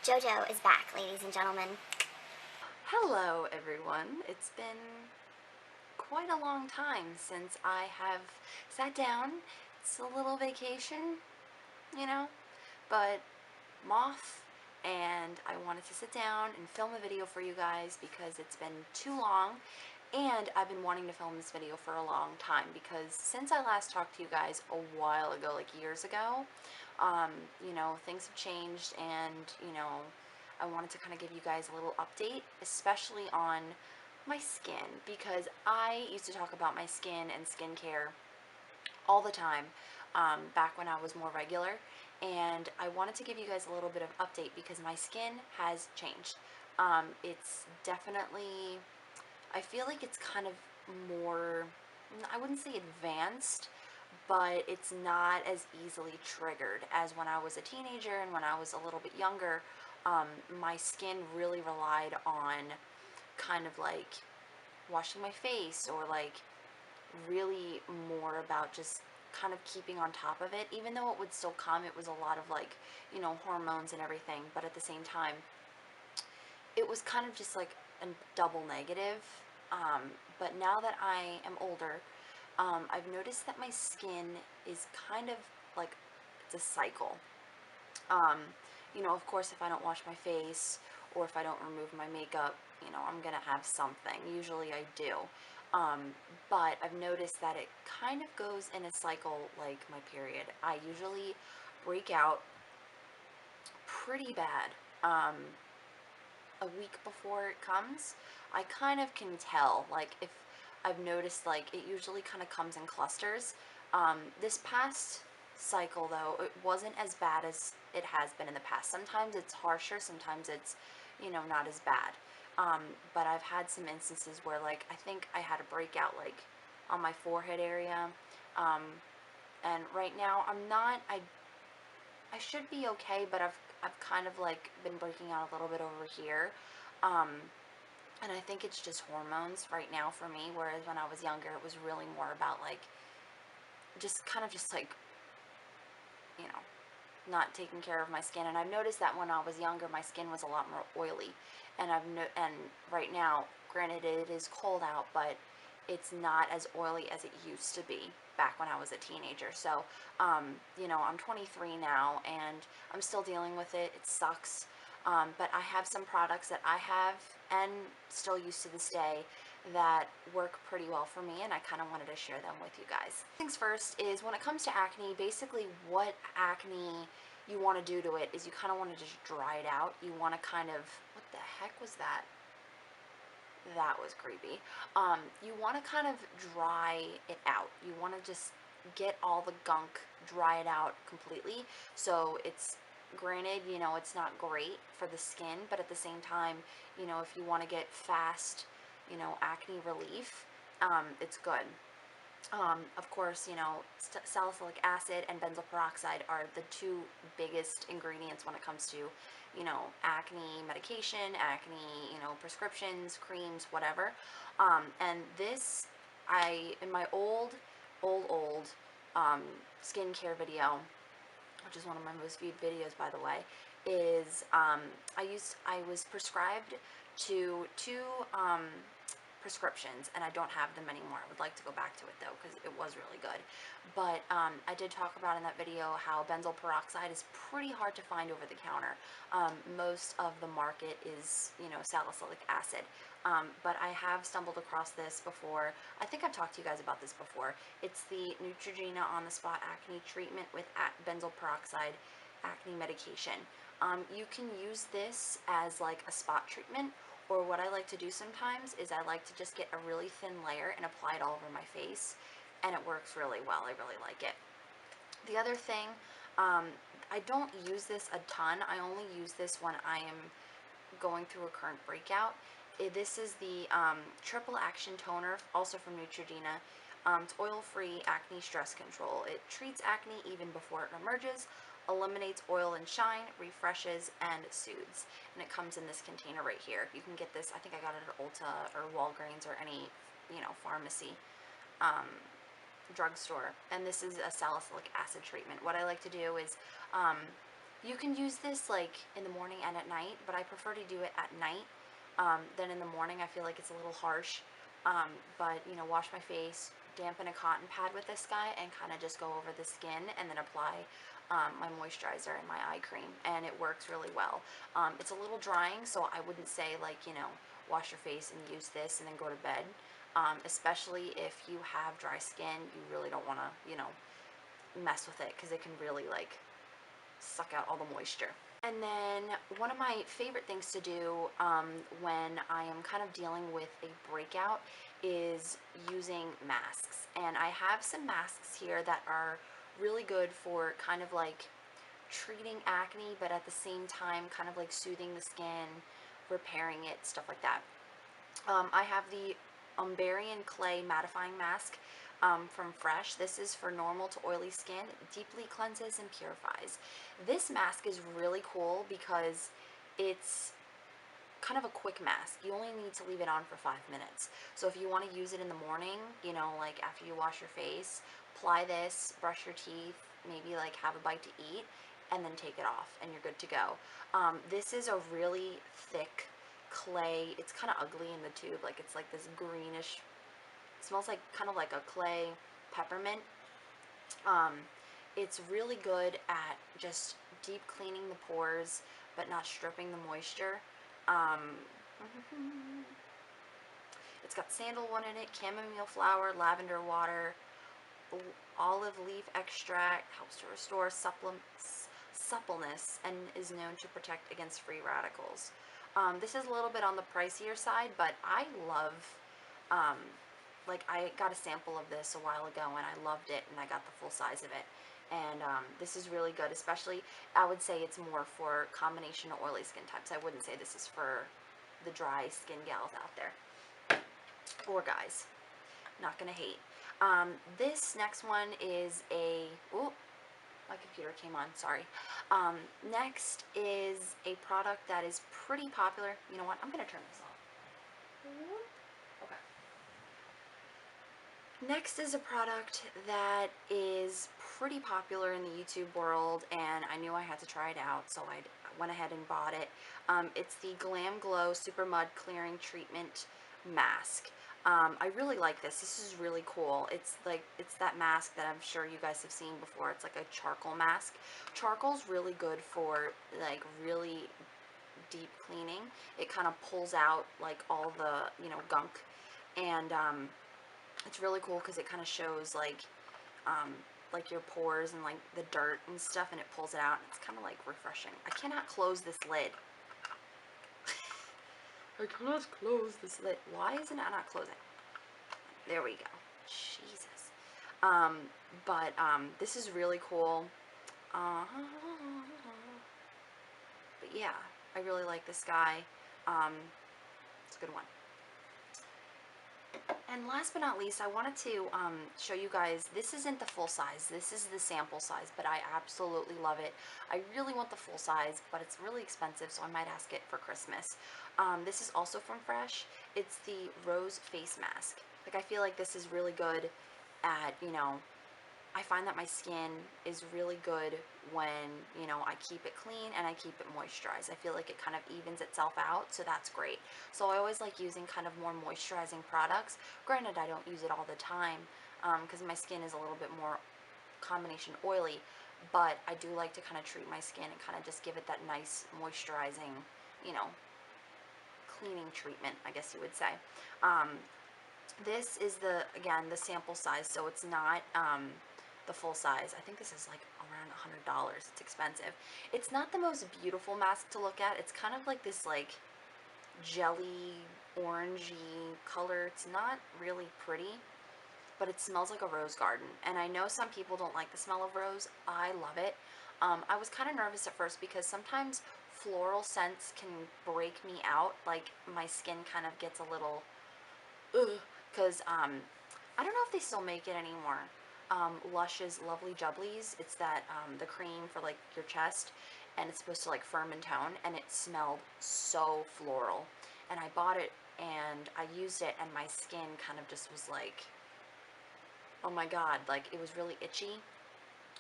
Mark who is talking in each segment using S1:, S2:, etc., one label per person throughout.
S1: JoJo is back, ladies and gentlemen.
S2: Hello everyone. It's been quite a long time since I have sat down. It's a little vacation, you know, but I'm off and I wanted to sit down and film a video for you guys because it's been too long, and I've been wanting to film this video for a long time because since I last talked to you guys a while ago, like years ago, things have changed, and I wanted to kind of give you guys a little update, especially on my skin, because I used to talk about my skin and skincare all the time back when I was more regular, and I wanted to give you guys a little bit of update because my skin has changed. It's definitely, I feel like it's kind of more, I wouldn't say advanced, but it's not as easily triggered as when I was a teenager and when I was a little bit younger. My skin really relied on kind of like washing my face, or like really more about just kind of keeping on top of it. Even though it would still come, it was a lot of like, hormones and everything, but at the same time, it was kind of just like a double negative. But now that I am older, I've noticed that my skin is kind of like, it's a cycle. Um, of course, if I don't wash my face or if I don't remove my makeup, I'm gonna have something. Usually I do. But I've noticed that it kind of goes in a cycle like my period. I usually break out pretty bad. A week before it comes, I kind of can tell, like, if I've noticed, like, it usually kind of comes in clusters. This past cycle, though, it wasn't as bad as it has been in the past. Sometimes it's harsher, sometimes it's, not as bad. But I've had some instances where, like, I think I had a breakout, like, on my forehead area. Um, and right now, I should be okay, but I've kind of like been breaking out a little bit over here. Um, and I think it's just hormones right now for me, whereas when I was younger, it was really more about like just kind of just like, you know, not taking care of my skin. And I've noticed that when I was younger, my skin was a lot more oily. And right now, granted it is cold out, but it's not as oily as it used to be back when I was a teenager. So, I'm 23 now and I'm still dealing with it. It sucks. But I have some products that I have and still use to this day that work pretty well for me, and I kind of wanted to share them with you guys. Things first is, when it comes to acne, basically what acne you want to do to it is you kind of want to just dry it out. You want to kind of, what the heck was that? That was creepy. You want to kind of dry it out. You want to just get all the gunk, dry it out completely. So it's, granted, it's not great for the skin, but at the same time, if you want to get fast, acne relief, it's good. Of course, salicylic acid and benzoyl peroxide are the two biggest ingredients when it comes to, acne medication, acne, prescriptions, creams, whatever. And this, in my old skincare video, which is one of my most viewed videos, by the way, is I was prescribed to two prescriptions, and I don't have them anymore. I would like to go back to it though, because it was really good. But I did talk about in that video how benzoyl peroxide is pretty hard to find over the counter. Most of the market is, salicylic acid. But I have stumbled across this before. I think I've talked to you guys about this before. It's the Neutrogena On The Spot Acne Treatment with benzoyl peroxide acne medication. You can use this as like a spot treatment, or what I like to do sometimes is I like to just get a really thin layer and apply it all over my face, and it works really well. I really like it. The other thing, I don't use this a ton. I only use this when I am going through a current breakout. This is the Triple Action Toner, also from Neutrogena. It's oil-free acne stress control. It treats acne even before it emerges, eliminates oil and shine, refreshes, and soothes. And it comes in this container right here. You can get this, I think I got it at Ulta or Walgreens or any, pharmacy, drugstore. And this is a salicylic acid treatment. What I like to do is, You can use this like in the morning and at night, but I prefer to do it at night than in the morning. I feel like it's a little harsh. But you know, wash my face, dampen a cotton pad with this guy, and kind of just go over the skin, and then apply my moisturizer and my eye cream, and it works really well. It's a little drying, so I wouldn't say like, you know, wash your face and use this and then go to bed. Especially if you have dry skin, you really don't want to, you know, mess with it, because it can really like suck out all the moisture. And then one of my favorite things to do when I am kind of dealing with a breakout is using masks. And I have some masks here that are really good for kind of like treating acne, but at the same time kind of like soothing the skin, repairing it, stuff like that. I have the Umbarian Clay Mattifying Mask from Fresh. This is for normal to oily skin. It deeply cleanses and purifies. This mask is really cool because it's kind of a quick mask. You only need to leave it on for 5 minutes. So if you want to use it in the morning, you know, like after you wash your face, apply this, brush your teeth, maybe like have a bite to eat, and then take it off, and you're good to go. This is a really thick clay. It's kind of ugly in the tube. Like it's like this greenish, smells like kind of like a clay peppermint. Um, it's really good at just deep cleaning the pores, but not stripping the moisture. Um, it's got sandalwood in it, chamomile flower, lavender water, olive leaf extract, helps to restore suppleness, and is known to protect against free radicals. This is a little bit on the pricier side, but I love, um, like I got a sample of this a while ago and I loved it, and I got the full size of it. And this is really good, especially, I would say it's more for combination of oily skin types. I wouldn't say this is for the dry skin gals out there, or guys. Not gonna hate. This next one is a, oh, my computer came on, sorry. Next is a product that is pretty popular. You know what, I'm gonna turn this off. Okay. Next is a product that is pretty popular in the YouTube world, and I knew I had to try it out, so I went ahead and bought it. It's the Glam Glow Super Mud Clearing Treatment Mask. I really like this. This is really cool. It's like, it's that mask that I'm sure you guys have seen before. It's like a charcoal mask. Charcoal's really good for like really deep cleaning. It kind of pulls out like all the, you know, gunk, and it's really cool because it kind of shows like your pores and like the dirt and stuff, and it pulls it out. It's kind of like refreshing. I cannot close this lid. I cannot close this lid. Why is it not closing? There we go. Jesus. This is really cool. But yeah, I really like this guy. It's a good one. And last but not least, I wanted to show you guys, this isn't the full size, this is the sample size, but I absolutely love it. I really want the full size, but it's really expensive, so I might ask it for Christmas. This is also from Fresh. It's the Rose Face Mask. Like, I feel like this is really good at, you know, I find that my skin is really good when, you know, I keep it clean and I keep it moisturized. I feel like it kind of evens itself out, so that's great. So I always like using kind of more moisturizing products. Granted, I don't use it all the time because my skin is a little bit more combination oily, but I do like to kind of treat my skin and kind of just give it that nice moisturizing, you know, cleaning treatment, I guess you would say. This is again, the sample size, so it's not the full size. I think this is like around $100. It's expensive. It's not the most beautiful mask to look at. It's kind of like this like jelly orangey color. It's not really pretty, but it smells like a rose garden. And I know some people don't like the smell of rose. I love it. I was kind of nervous at first because sometimes floral scents can break me out. Like my skin kind of gets a little ugh, because I don't know if they still make it anymore. Lush's Lovely Jubblies. It's that the cream for like your chest, and it's supposed to like firm and tone, and it smelled so floral. And I bought it and I used it, and my skin kind of just was like, oh my god, like it was really itchy.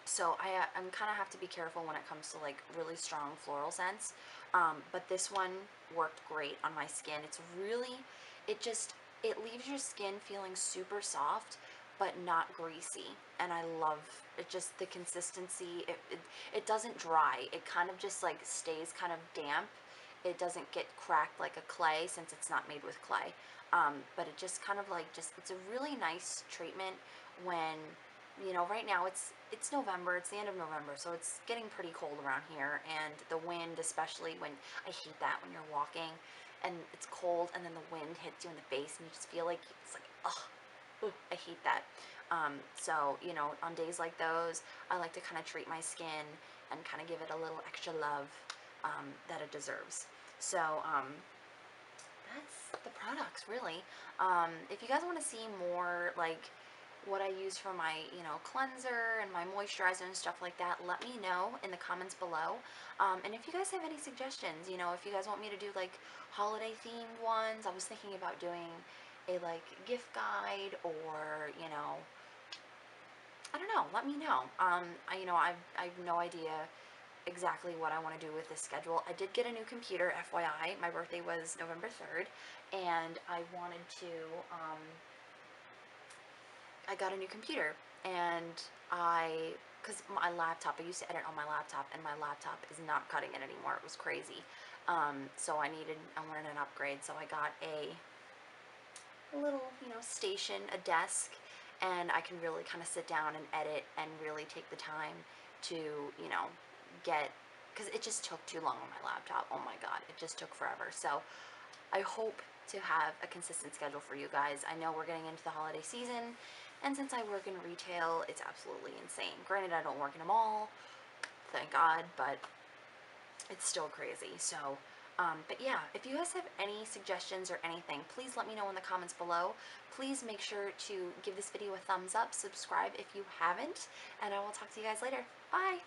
S2: So I'm kind of have to be careful when it comes to like really strong floral scents. But this one worked great on my skin. It's really, it just, it leaves your skin feeling super soft, but not greasy. And I love it, just the consistency. It doesn't dry. It kind of just like stays kind of damp. It doesn't get cracked like a clay since it's not made with clay. But it just kind of like just, it's a really nice treatment when, you know, right now it's November, it's the end of November, so it's getting pretty cold around here, and the wind, especially when, I hate that when you're walking and it's cold and then the wind hits you in the face and you just feel like it's like, ugh, I hate that. So, you know, on days like those, I like to kind of treat my skin and kind of give it a little extra love that it deserves. So, that's the products really. If you guys want to see more like what I use for my, you know, cleanser and my moisturizer and stuff like that, let me know in the comments below. And if you guys have any suggestions, you know, if you guys want me to do like holiday themed ones, I was thinking about doing a like gift guide, or, you know, I don't know, let me know. You know, I've no idea exactly what I want to do with this schedule. I did get a new computer, FYI. My birthday was November 3rd, and I wanted to, I got a new computer, and because my laptop, I used to edit on my laptop, and my laptop is not cutting it anymore. It was crazy. So I wanted an upgrade, so I got a little, you know, station, a desk, and I can really kind of sit down and edit and really take the time to, you know, get, because it just took too long on my laptop. Oh my god, it just took forever. So I hope to have a consistent schedule for you guys. I know we're getting into the holiday season, and since I work in retail, it's absolutely insane. Granted, I don't work in a mall, thank God, but it's still crazy. So, but yeah, if you guys have any suggestions or anything, please let me know in the comments below. Please make sure to give this video a thumbs up, subscribe if you haven't, and I will talk to you guys later. Bye!